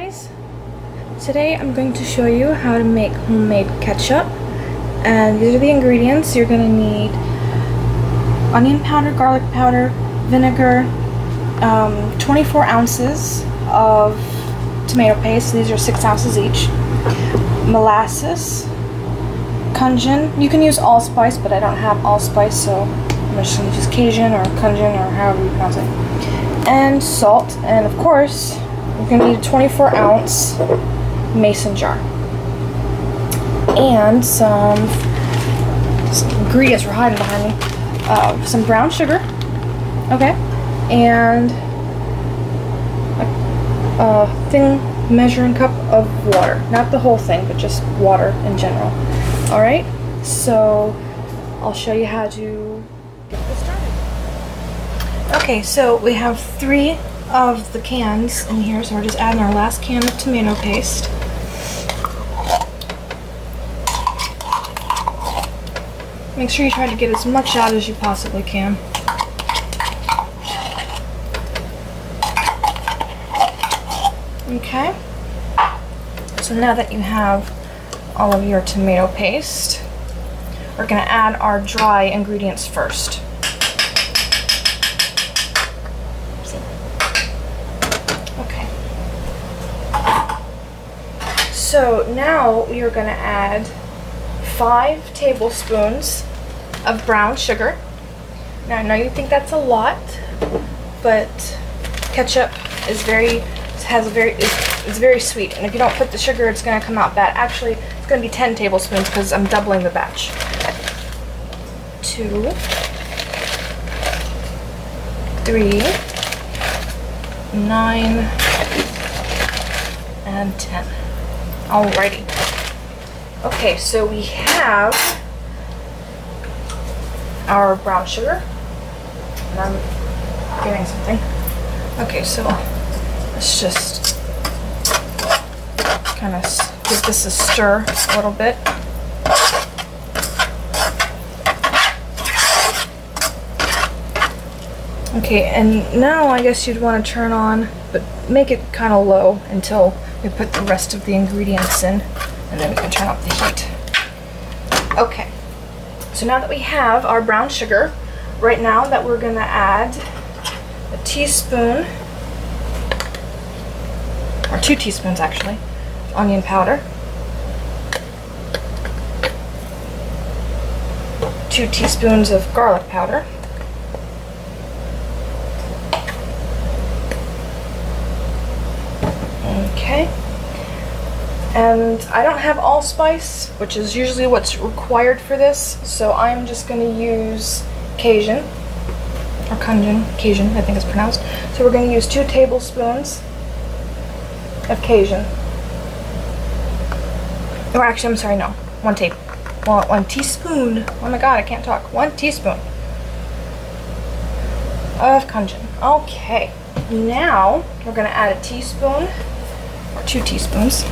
guys, today I'm going to show you how to make homemade ketchup, and these are the ingredients. You're going to need onion powder, garlic powder, vinegar, 24 ounces of tomato paste. These are 6 ounces each. Molasses, Cajun. You can use allspice, but I don't have allspice, so I'm just going to use Cajun or Cajun or however you pronounce it. And salt, and of course we're going to need a 24 ounce mason jar and some ingredients were hiding behind me. Some brown sugar, okay, and a thin measuring cup of water, not the whole thing, but just water in general. Alright, so I'll show you how to get this started. Okay, so we have 3 of the cans in here, so we're just adding our last can of tomato paste. Make sure you try to get as much out as you possibly can. Okay, so now that you have all of your tomato paste, we're going to add our dry ingredients first. Okay, so now we are going to add 5 tablespoons of brown sugar. Now I know you think that's a lot, but ketchup is very sweet, and if you don't put the sugar, it's going to come out bad. Actually, it's going to be 10 tablespoons because I'm doubling the batch. 2, 3, 9, and 10. Alrighty. Okay, so we have our brown sugar, and I'm getting something. Okay, so let's just kind of give this a stir a little bit. Okay, and now I guess you'd want to turn on, but make it kind of low until we put the rest of the ingredients in, and then we can turn up the heat. Okay, so now that we have our brown sugar, right now that we're going to add a teaspoon, or 2 teaspoons actually, onion powder, 2 teaspoons of garlic powder, okay, and I don't have allspice, which is usually what's required for this, so I'm just going to use Cajun, or Cajun, I think it's pronounced. So we're going to use 2 tablespoons of Cajun. Or actually, I'm sorry, no, 1 teaspoon. Oh my god, I can't talk. 1 teaspoon of Cajun. Okay, now we're going to add a teaspoon, or 2 teaspoons,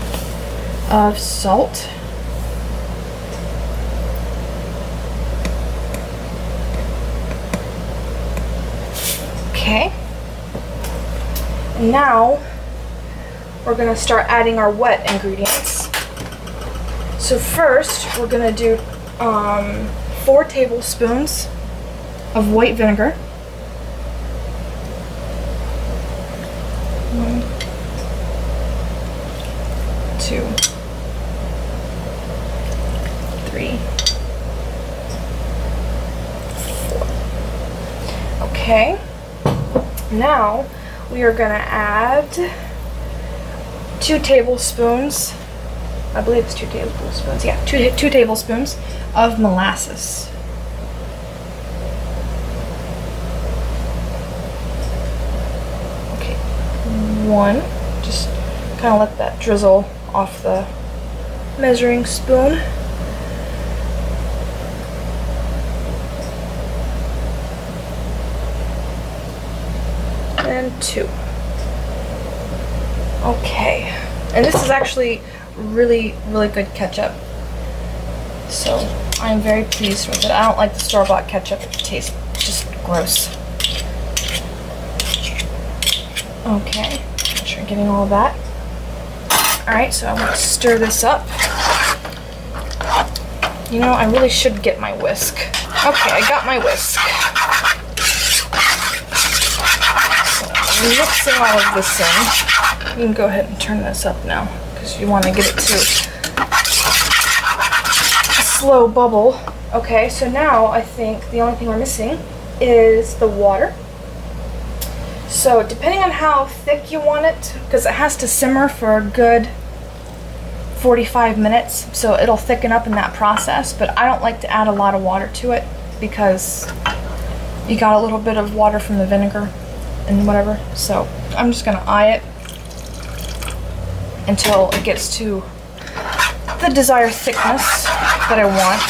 of salt. Okay, and now we're going to start adding our wet ingredients. So first, we're going to do 4 tablespoons of white vinegar. 1, 2, 3, 4. Okay, now we are going to add 2 tablespoons, I believe it's 2 tablespoons, yeah, 2 tablespoons of molasses. Okay, 1, just kind of let that drizzle off the measuring spoon. And 2. Okay, and this is actually really good ketchup, so I'm very pleased with it. I don't like the store-bought ketchup. It tastes just gross. Okay, make sure I'm getting all of that. Alright, so I want to stir this up. You know, I really should get my whisk. Okay, I got my whisk. So I'm mixing all of this in. You can go ahead and turn this up now, because you want to get it to a slow bubble. Okay, so now I think the only thing we're missing is the water. So depending on how thick you want it, because it has to simmer for a good 45 minutes, so it'll thicken up in that process, but I don't like to add a lot of water to it because you got a little bit of water from the vinegar and whatever. So I'm just gonna eye it until it gets to the desired thickness that I want.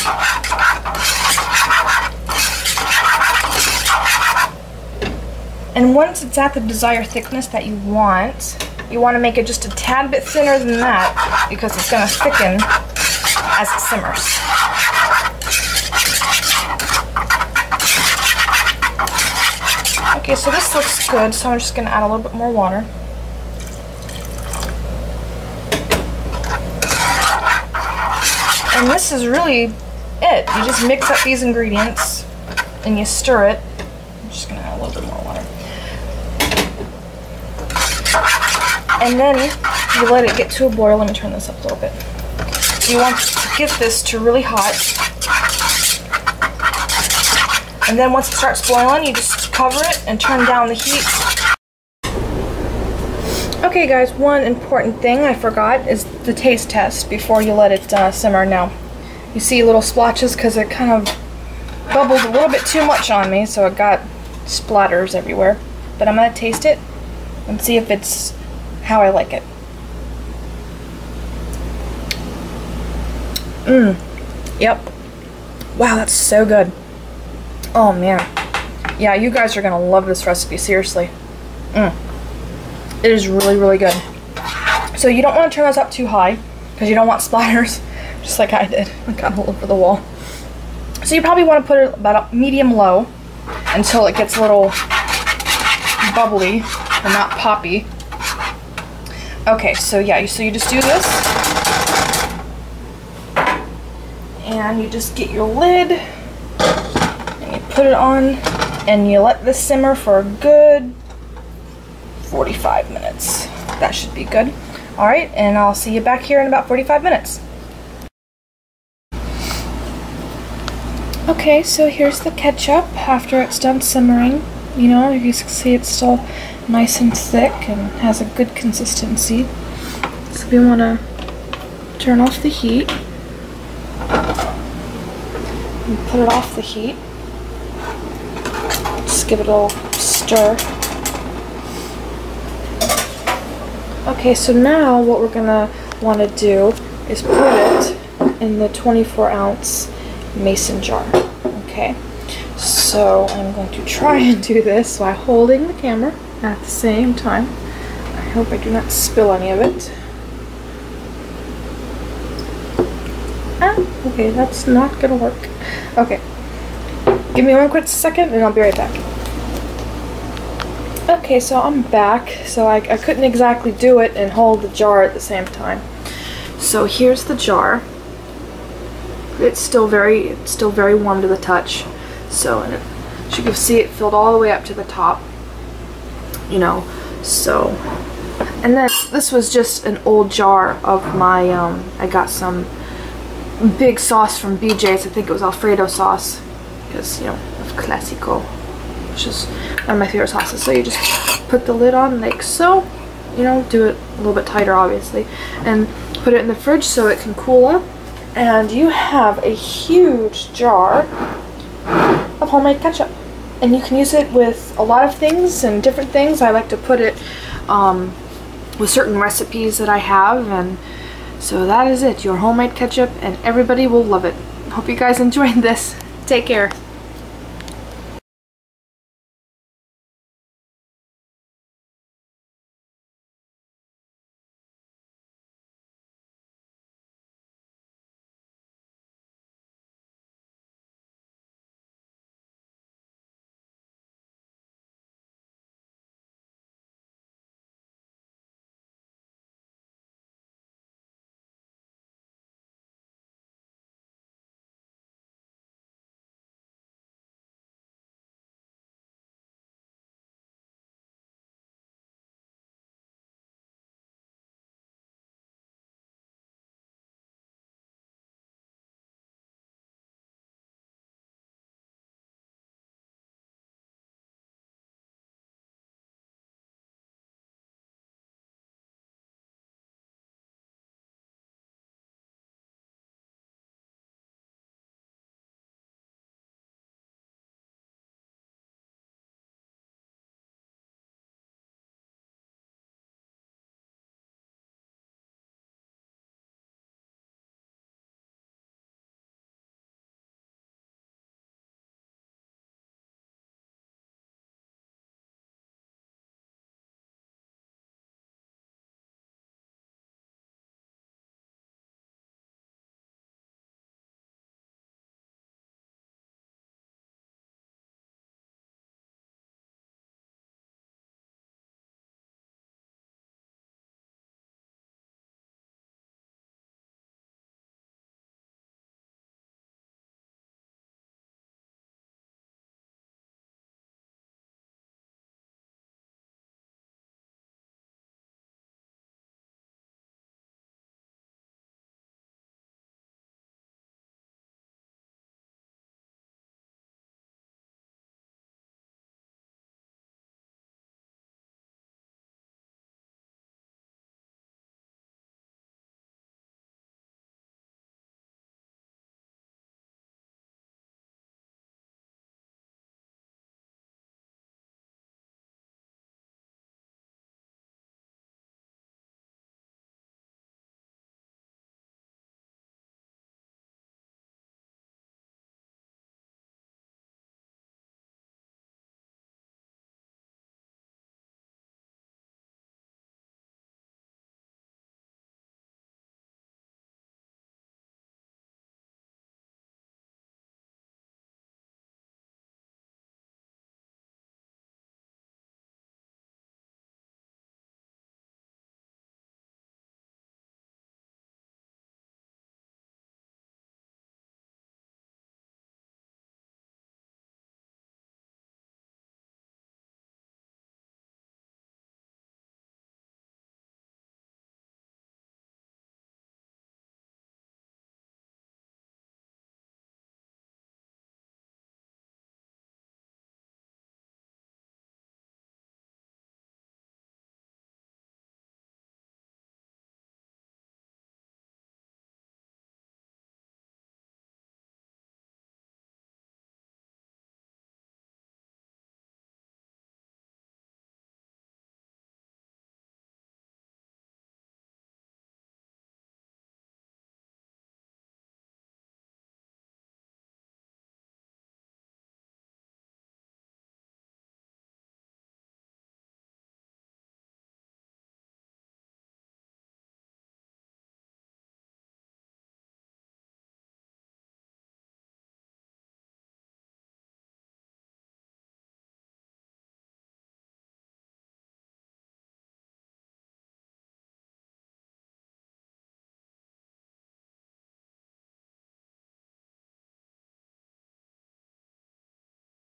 And once it's at the desired thickness that you want to make it just a tad bit thinner than that because it's going to thicken as it simmers. Okay, so this looks good, so I'm just going to add a little bit more water. And this is really it. You just mix up these ingredients and you stir it. I'm just going to add a little bit more water. And then you let it get to a boil. Let me turn this up a little bit. You want to get this to really hot. And then once it starts boiling, you just cover it and turn down the heat. Okay guys, one important thing I forgot is the taste test before you let it simmer. Now, you see little splotches because it kind of bubbled a little bit too much on me, so it got splatters everywhere. But I'm going to taste it and see if it's how I like it. Yep. Wow, that's so good. Oh man. Yeah, you guys are gonna love this recipe, seriously. It is really, really good. So you don't want to turn this up too high because you don't want splatters, just like I did. I got all over the wall. So you probably want to put it about a medium-low until it gets a little bubbly and not poppy. Okay, so yeah, so you just do this, and you just get your lid, and you put it on, and you let this simmer for a good 45 minutes. That should be good. Alright, and I'll see you back here in about 45 minutes. Okay, so here's the ketchup after it's done simmering. You know, you can see it's still nice and thick and has a good consistency. So we want to turn off the heat and put it off the heat. Just give it a little stir. Okay, so now what we're gonna want to do is put it in the 24-ounce mason jar. Okay, so I'm going to try and do this while holding the camera at the same time. I hope I do not spill any of it. Okay, that's not gonna work. Okay, give me one quick second and I'll be right back. Okay, so I'm back. So I couldn't exactly do it and hold the jar at the same time. So here's the jar. It's still very warm to the touch. So, and as you can see, it filled all the way up to the top. You know, so, and then this was just an old jar of my, I got some big sauce from BJ's. I think it was Alfredo sauce, because, you know, of Classico, which is one of my favorite sauces. So you just put the lid on like so, you know, do it a little bit tighter obviously, and put it in the fridge so it can cool up, and you have a huge jar of homemade ketchup. And you can use it with a lot of things and different things. I like to put it with certain recipes that I have, and so that is it, your homemade ketchup, and everybody will love it. Hope you guys enjoyed this. Take care.